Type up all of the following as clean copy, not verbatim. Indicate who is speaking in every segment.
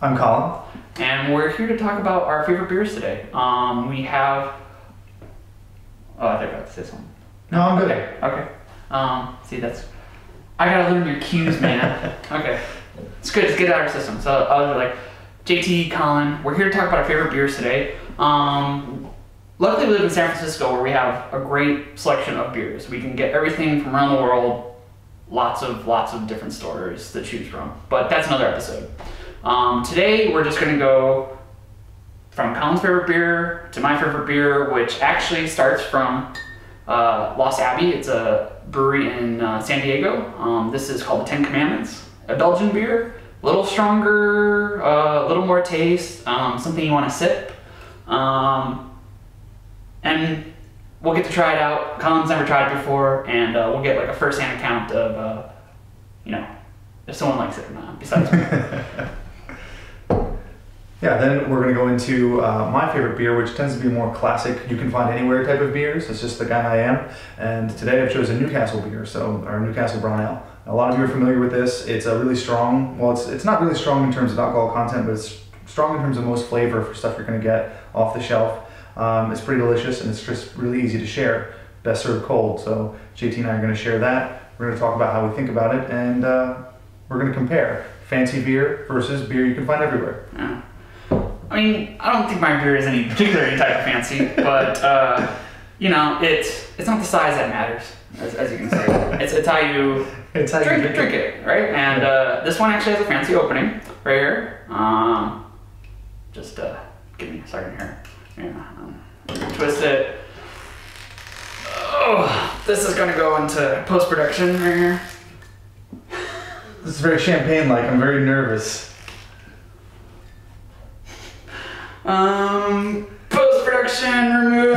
Speaker 1: I'm Colin.
Speaker 2: And we're here to talk about our favorite beers today. We have... Oh, I think I have to say something.
Speaker 1: No, I'm good.
Speaker 2: Okay. See, that's... I gotta learn your cues, man. Okay. It's good. Just get it out of our system. So I was like, JT, Colin, we're here to talk about our favorite beers today. Luckily, we live in San Francisco where we have a great selection of beers. We can get everything from around the world, lots of different stores to choose from. But that's another episode. Today, we're just going to go from Colin's favorite beer to my favorite beer, which actually starts from Lost Abbey. It's a brewery in San Diego. This is called the 10 Commandments, a Belgian beer, a little stronger, a little more taste, something you want to sip. And we'll get to try it out. Colin's never tried it before, and we'll get like a first-hand account of, if someone likes it or not, besides me.
Speaker 1: Yeah, then we're going to go into my favorite beer, which tends to be more classic, you can find anywhere type of beers. It's just the guy I am. And today I've chosen Newcastle beer, so our Newcastle Brown Ale. A lot of you are familiar with this. It's a really strong, well, it's not really strong in terms of alcohol content, but it's strong in terms of most flavor for stuff you're going to get off the shelf. It's pretty delicious, and it's just really easy to share. Best served cold. So JT and I are going to share that. We're going to talk about how we think about it, and we're going to compare fancy beer versus beer you can find everywhere.
Speaker 2: Yeah. I mean, I don't think my beer is any particularly type of fancy, but it's not the size that matters, as you can see. It's how you drink it, right? And this one actually has a fancy opening right here. Just give me a second here. Yeah, twist it. Oh, this is gonna go into post-production right here.
Speaker 1: This is very champagne-like. I'm very nervous.
Speaker 2: Post-production, remove,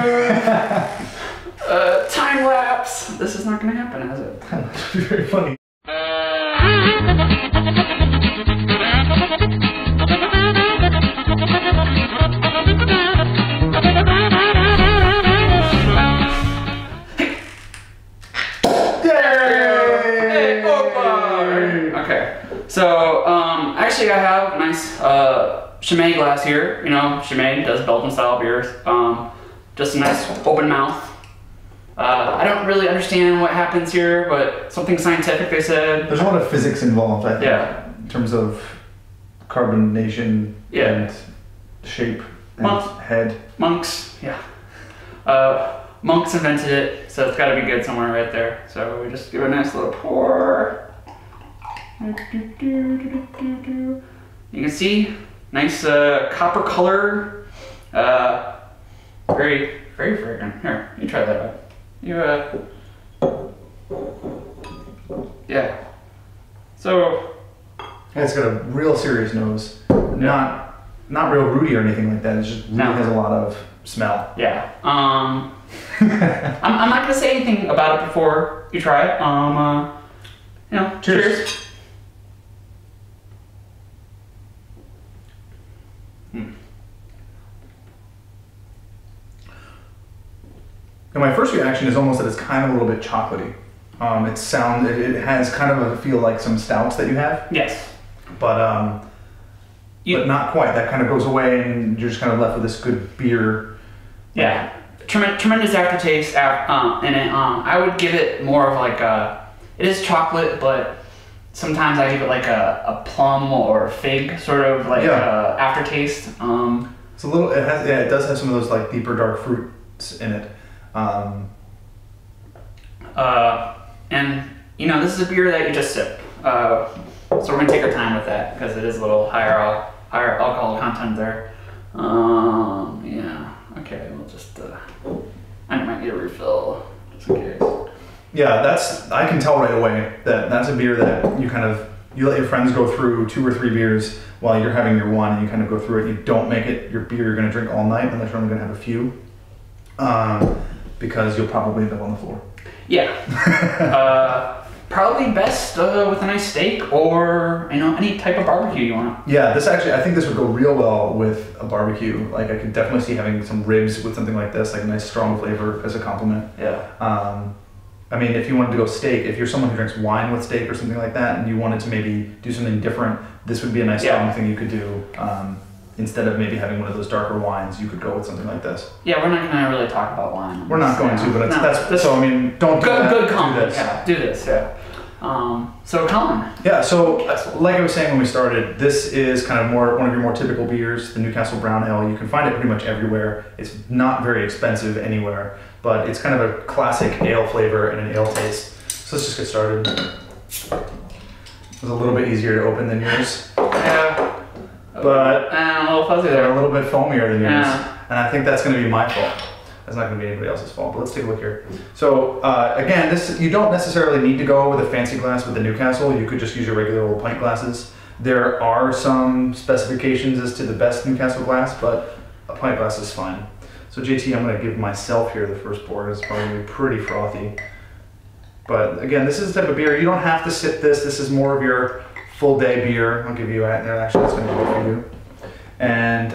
Speaker 2: time lapse. This is not gonna happen, is it?
Speaker 1: That's very funny.
Speaker 2: Okay, so actually I have a nice Chimay glass here. You know, Chimay does Belgian style beers. Just a nice open mouth. I don't really understand what happens here, but something scientific they said.
Speaker 1: There's a lot of physics involved, I think.
Speaker 2: Yeah.
Speaker 1: In terms of carbonation and shape and head.
Speaker 2: Monks, yeah. Monks invented it, so it's gotta be good somewhere right there. So we just give it a nice little pour. You can see, nice copper color. Very, very fragrant. Here, you try that out. Yeah. So.
Speaker 1: It's got a real serious nose.
Speaker 2: Yeah.
Speaker 1: Not real rooty or anything like that. It just really has a lot of smell.
Speaker 2: Yeah. I'm not gonna say anything about it before you try it. Cheers.
Speaker 1: And my first reaction is almost that it's kind of a little bit chocolatey. It has kind of a feel like some stouts that you have.
Speaker 2: Yes.
Speaker 1: But not quite. That kind of goes away, and you're just kind of left with this good beer.
Speaker 2: Yeah. Tremendous aftertaste in it. I would give it more of like it is chocolate, but sometimes I give it like a plum or a fig sort of like aftertaste.
Speaker 1: It's a little. It does have some of those like deeper dark fruits in it.
Speaker 2: And this is a beer that you just sip. So we're gonna take our time with that because it is a little higher alcohol content there. Yeah. Okay. We'll just. I might need a refill just in case.
Speaker 1: Yeah, I can tell right away that that's a beer that you let your friends go through 2 or 3 beers while you're having your one, and you kind of go through it. You don't make it your beer you're gonna drink all night unless you're only gonna have a few. Because you'll probably end up on the floor.
Speaker 2: Yeah. Probably best with a nice steak or any type of barbecue you want.
Speaker 1: Yeah, I think this would go real well with a barbecue. Like I could definitely see having some ribs with something like this, like a nice strong flavor as a compliment.
Speaker 2: Yeah.
Speaker 1: I mean, if you wanted to go steak, if you're someone who drinks wine with steak or something like that, and you wanted to maybe do something different, this would be a nice strong thing you could do. Instead of maybe having one of those darker wines, you could go with something like this.
Speaker 2: Yeah, we're not gonna really talk about wine.
Speaker 1: We're not going to, but that's so. I mean, don't do that.
Speaker 2: Good comment.
Speaker 1: Do this.
Speaker 2: Yeah, do this. Yeah. So Colin.
Speaker 1: Yeah. So like I was saying when we started, this is kind of one of your more typical beers, the Newcastle Brown Ale. You can find it pretty much everywhere. It's not very expensive anywhere, but it's kind of a classic ale flavor and an ale taste. So let's just get started. It was a little bit easier to open than yours.
Speaker 2: Yeah.
Speaker 1: But
Speaker 2: a little fuzzy there.
Speaker 1: they're a little bit foamier than yours.
Speaker 2: Yeah.
Speaker 1: And I think that's going to be my fault. That's not going to be anybody else's fault, but let's take a look here. So again, you don't necessarily need to go with a fancy glass with the Newcastle. You could just use your regular old pint glasses. There are some specifications as to the best Newcastle glass, but a pint glass is fine. So JT, I'm going to give myself here the first pour. It's probably pretty frothy. But again, this is the type of beer, you don't have to sip this. This is more of your full day beer. I'll give you that. Actually, that's going to be good for you. And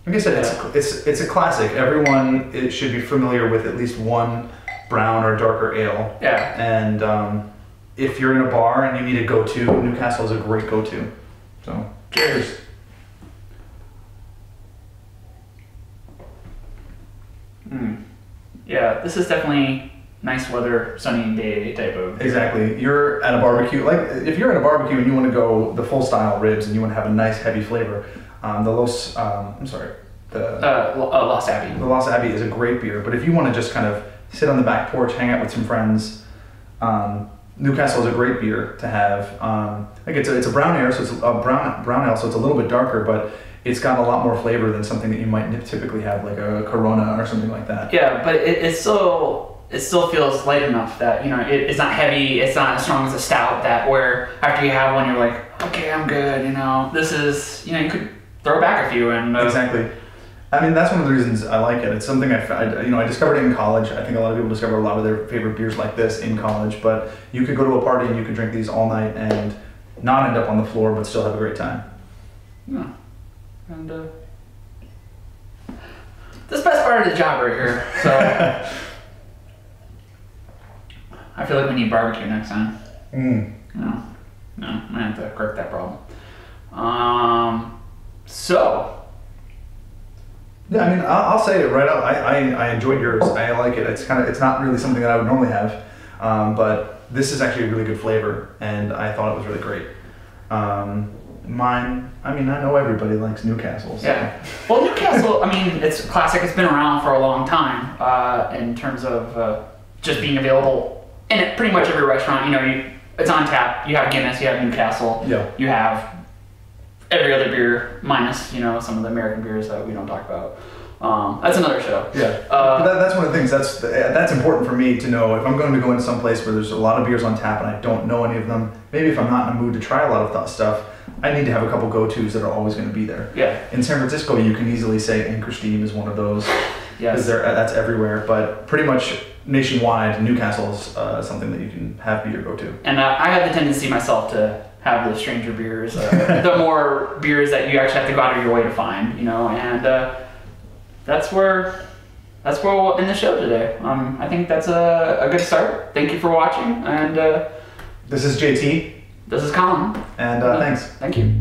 Speaker 1: like I said, it's a classic. Everyone should be familiar with at least one brown or darker ale.
Speaker 2: Yeah.
Speaker 1: And if you're in a bar and you need a go-to, Newcastle is a great go-to. So, cheers.
Speaker 2: Yeah, this is definitely nice weather, sunny day type of.
Speaker 1: Exactly. You're at a barbecue. Like if you're at a barbecue and you want to go the full style ribs and you want to have a nice heavy flavor, the Lost Abbey. The Lost Abbey is a great beer. But if you want to just kind of sit on the back porch, hang out with some friends, Newcastle is a great beer to have. Like it's a brown ale, so it's a brown ale, so it's a little bit darker, but it's got a lot more flavor than something that you might typically have, like a Corona or something like that.
Speaker 2: Yeah, but it still feels light enough that, you know, it's not heavy, it's not as strong as a stout that where after you have one you're like, okay, I'm good, you know. This is, you know, you could throw back a few and...
Speaker 1: Exactly. I mean, that's one of the reasons I like it. It's something I discovered it in college. I think a lot of people discover a lot of their favorite beers like this in college, but you could go to a party and you could drink these all night and not end up on the floor, but still have a great time.
Speaker 2: Yeah. And this is the best part of the job right here. So I feel like we need barbecue next time. No, I'm gonna have to correct that problem. So.
Speaker 1: Yeah, I mean, I'll say it right out. I enjoyed yours. I like it. It's not really something that I would normally have, but this is actually a really good flavor, and I thought it was really great. Mine, I mean, I know everybody likes Newcastle. So.
Speaker 2: Yeah. Well, Newcastle, I mean, it's classic. It's been around for a long time in terms of just being available in pretty much every restaurant. You know, it's on tap. You have Guinness, you have Newcastle.
Speaker 1: Yeah.
Speaker 2: You have every other beer minus, you know, some of the American beers that we don't talk about. That's another show.
Speaker 1: Yeah. But that's one of the things that's important for me to know. If I'm going to go into some place where there's a lot of beers on tap and I don't know any of them, maybe if I'm not in a mood to try a lot of stuff, I need to have a couple go-tos that are always going to be there.
Speaker 2: Yeah.
Speaker 1: In San Francisco, you can easily say Anchor Steam is one of those.
Speaker 2: Yes.
Speaker 1: That's everywhere, but pretty much nationwide, Newcastle is something that you can have be your go-to.
Speaker 2: And I have the tendency myself to have the stranger beers, the more beers that you actually have to go out of your way to find, you know, and that's where we'll end the show today. I think that's a good start. Thank you for watching, and
Speaker 1: this is JT.
Speaker 2: This is Colin.
Speaker 1: And thanks.
Speaker 2: Thank you.